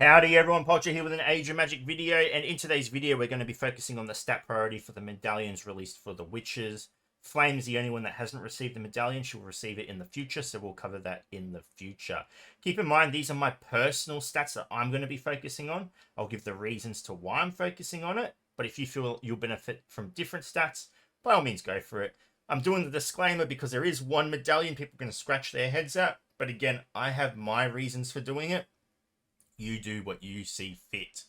Howdy everyone, Podger here with an Age of Magic video, and in today's video we're going to be focusing on the stat priority for the medallions released for the witches. Flame's the only one that hasn't received the medallion. She will receive it in the future, so we'll cover that in the future. Keep in mind, these are my personal stats that I'm going to be focusing on. I'll give the reasons to why I'm focusing on it, but if you feel you'll benefit from different stats, by all means go for it. I'm doing the disclaimer because there is one medallion people are going to scratch their heads at, but again, I have my reasons for doing it. You do what you see fit.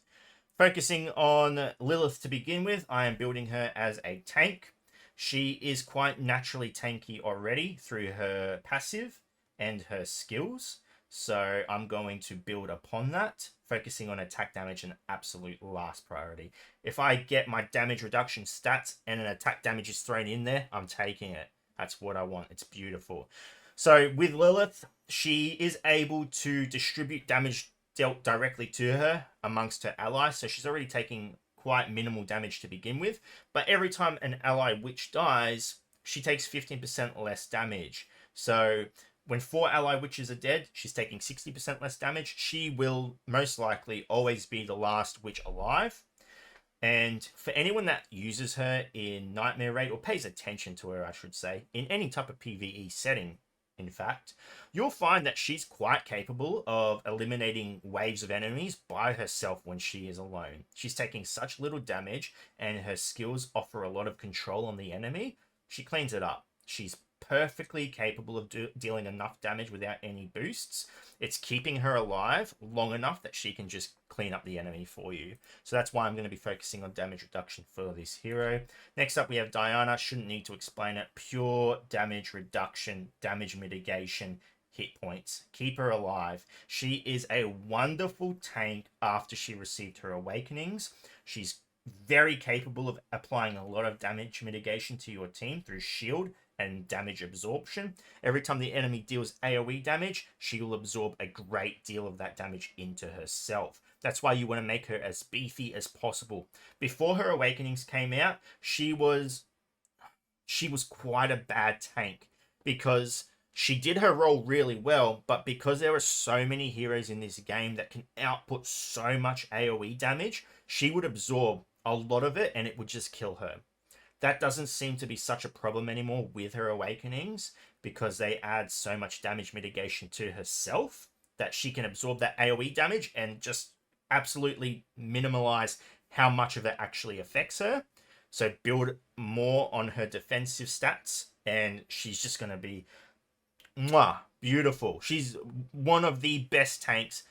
Focusing on Lilith to begin with, I am building her as a tank. She is quite naturally tanky already through her passive and her skills. So I'm going to build upon that, focusing on attack damage an absolute last priority. If I get my damage reduction stats and an attack damage is thrown in there, I'm taking it. That's what I want. It's beautiful. So with Lilith, she is able to distribute damage dealt directly to her amongst her allies, so she's already taking quite minimal damage to begin with, but every time an ally witch dies, she takes 15% less damage. So when 4 ally witches are dead, she's taking 60% less damage. She will most likely always be the last witch alive. And for anyone that uses her in Nightmare Raid, or pays attention to her, I should say, in any type of PvE setting, in fact, you'll find that she's quite capable of eliminating waves of enemies by herself when she is alone. She's taking such little damage, and her skills offer a lot of control on the enemy. She cleans it up. She's perfectly capable of dealing enough damage without any boosts. It's keeping her alive long enough that she can just clean up the enemy for you. So that's why I'm going to be focusing on damage reduction for this hero. Next up, we have Donna. Shouldn't need to explain it. Pure damage reduction, damage mitigation, hit points. Keep her alive. She is a wonderful tank after she received her awakenings. She's very capable of applying a lot of damage mitigation to your team through shield and damage absorption. Every time the enemy deals AoE damage, she will absorb a great deal of that damage into herself. That's why you want to make her as beefy as possible. Before her awakenings came out, she was quite a bad tank because she did her role really well, but because there are so many heroes in this game that can output so much AoE damage, she would absorb a lot of it and it would just kill her. That doesn't seem to be such a problem anymore with her awakenings because they add so much damage mitigation to herself that she can absorb that AoE damage and just absolutely minimize how much of it actually affects her. So build more on her defensive stats and she's just going to be beautiful. She's one of the best tanks,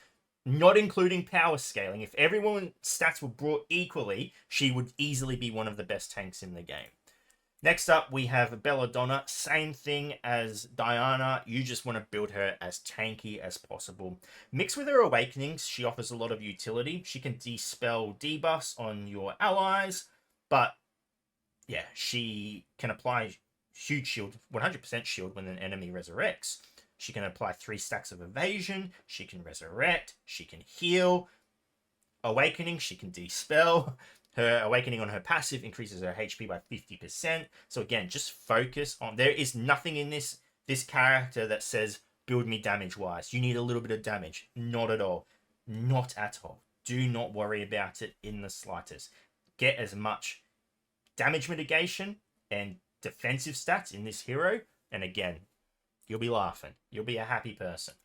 not including power scaling. If everyone's stats were brought equally, she would easily be one of the best tanks in the game. Next up, we have Donna. Same thing as Donna. You just want to build her as tanky as possible. Mixed with her awakenings, she offers a lot of utility. She can dispel debuffs on your allies, but yeah, she can apply huge shield, 100% shield when an enemy resurrects. She can apply 3 stacks of evasion. She can resurrect. She can heal. Awakening, she can dispel. Her awakening on her passive increases her HP by 50%. So again, just focus on... There is nothing in this character that says, build me damage-wise. You need a little bit of damage. Not at all. Not at all. Do not worry about it in the slightest. Get as much damage mitigation and defensive stats in this hero. And again, you'll be laughing. You'll be a happy person.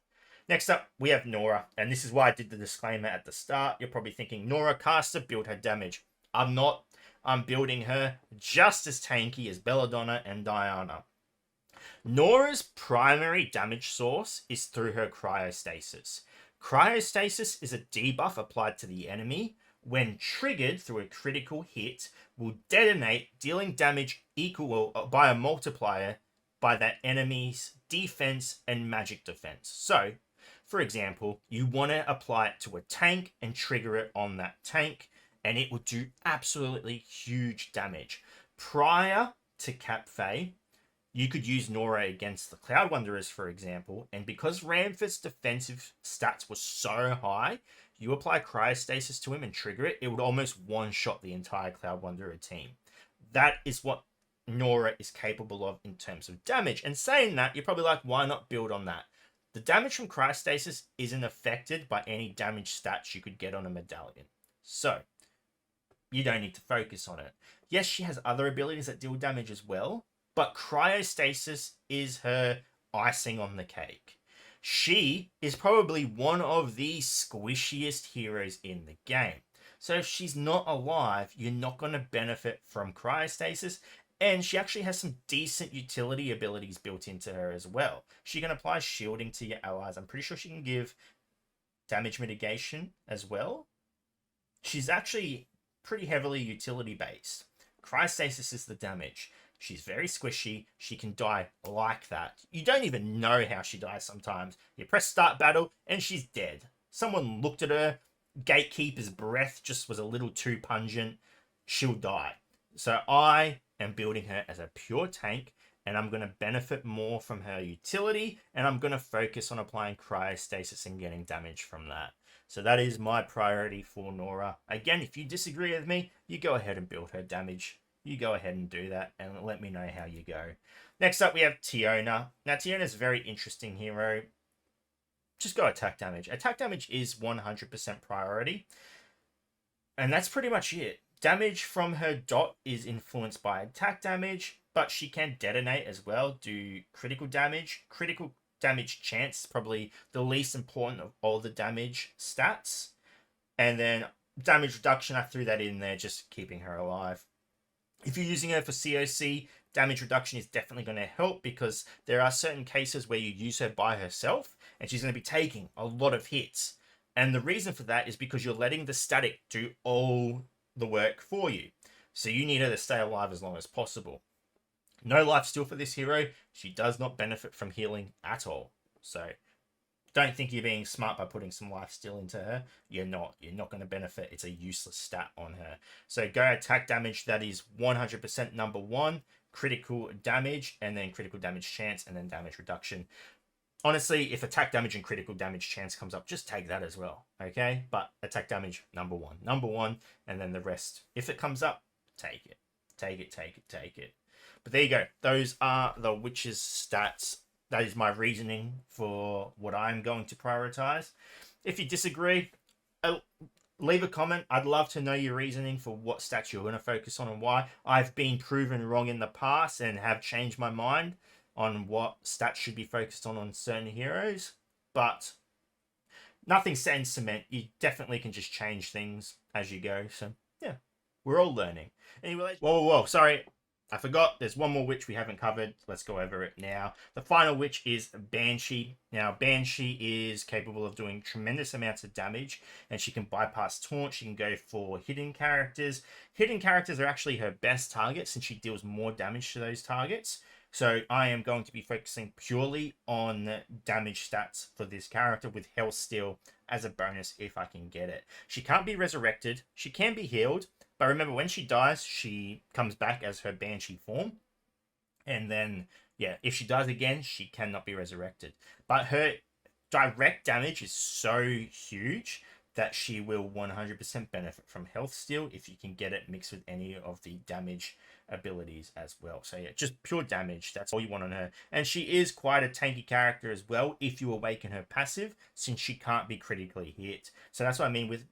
Next up, we have Nora. And this is why I did the disclaimer at the start. You're probably thinking, Nora caster, build her damage. I'm not. I'm building her just as tanky as Donna and Donna. Nora's primary damage source is through her cryostasis. Cryostasis is a debuff applied to the enemy. When triggered through a critical hit, will detonate, dealing damage equal by a multiplier by that enemy's defense and magic defense. So, for example, you want to apply it to a tank and trigger it on that tank, and it will do absolutely huge damage. Prior to Cap Fae, you could use Nora against the Cloud Wanderers, for example, and because Ramfurt's defensive stats were so high, you apply cryostasis to him and trigger it, it would almost one-shot the entire Cloud Wanderer team. That is what Nora is capable of in terms of damage. And saying that, you're probably like, why not build on that? The damage from cryostasis isn't affected by any damage stats you could get on a medallion. So, you don't need to focus on it. Yes, she has other abilities that deal damage as well, but cryostasis is her icing on the cake. She is probably one of the squishiest heroes in the game. So if she's not alive, you're not going to benefit from cryostasis, and she actually has some decent utility abilities built into her as well. She can apply shielding to your allies. I'm pretty sure she can give damage mitigation as well. She's actually pretty heavily utility based. Cryostasis is the damage. She's very squishy. She can die like that. You don't even know how she dies sometimes. You press start battle and she's dead. Someone looked at her. Gatekeeper's breath just was a little too pungent. She'll die. So I am building her as a pure tank, and I'm going to benefit more from her utility, and I'm going to focus on applying cryostasis and getting damage from that. So that is my priority for Nora. Again, if you disagree with me, you go ahead and build her damage. You go ahead and do that, and let me know how you go. Next up, we have Tona. Now, Tona is a very interesting hero. Just go attack damage. Attack damage is 100% priority. And that's pretty much it. Damage from her dot is influenced by attack damage, but she can detonate as well, do critical damage. Critical damage chance is probably the least important of all the damage stats. And then damage reduction, I threw that in there, just keeping her alive. If you're using her for COC, damage reduction is definitely going to help, because there are certain cases where you use her by herself and she's going to be taking a lot of hits. And the reason for that is because you're letting the static do all the work for you. So you need her to stay alive as long as possible. No life steal for this hero. She does not benefit from healing at all. So don't think you're being smart by putting some life steal into her. You're not. You're not going to benefit. It's a useless stat on her. So go attack damage. That is 100% number one. Critical damage, and then critical damage chance, and then damage reduction. Honestly, if attack damage and critical damage chance comes up, just take that as well, okay? But attack damage, number one, and then the rest, if it comes up, take it. Take it. But there you go. Those are the Witch's stats. That is my reasoning for what I'm going to prioritize. If you disagree, leave a comment. I'd love to know your reasoning for what stats you're going to focus on and why. I've been proven wrong in the past and have changed my mind on what stats should be focused on certain heroes, but nothing's set in cement. You definitely can just change things as you go. So yeah, we're all learning. Anyway, whoa, sorry, I forgot. There's one more witch we haven't covered. Let's go over it now. The final witch is Banshee. Now, Banshee is capable of doing tremendous amounts of damage, and she can bypass taunt. She can go for hidden characters. Hidden characters are actually her best target, since she deals more damage to those targets. So I am going to be focusing purely on damage stats for this character, with health steal as a bonus if I can get it. She can't be resurrected. She can be healed. But remember, when she dies, she comes back as her Banshee form. And then, yeah, if she dies again, she cannot be resurrected. But her direct damage is so huge that she will 100% benefit from health steal if you can get it mixed with any of the damage abilities as well. So yeah, just pure damage. That's all you want on her. And she is quite a tanky character as well if you awaken her passive, since she can't be critically hit. So that's what I mean with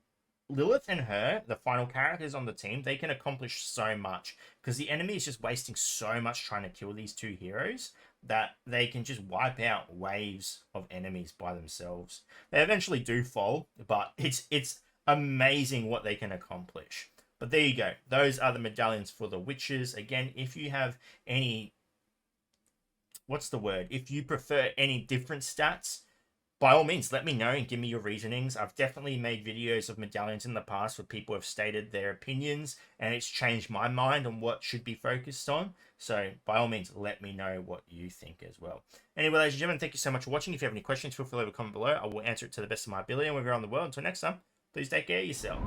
Lilith and her, the final characters on the team. They can accomplish so much because the enemy is just wasting so much trying to kill these two heroes that they can just wipe out waves of enemies by themselves. They eventually do fall, but it's amazing what they can accomplish. But there you go. Those are the medallions for the witches. Again, if you have any, if you prefer any different stats, by all means, let me know and give me your reasonings. I've definitely made videos of medallions in the past where people have stated their opinions, and it's changed my mind on what should be focused on. So by all means, let me know what you think as well. Anyway, ladies and gentlemen, thank you so much for watching. If you have any questions, feel free to leave a comment below. I will answer it to the best of my ability and wherever you're on the world. Until next time, please take care of yourself.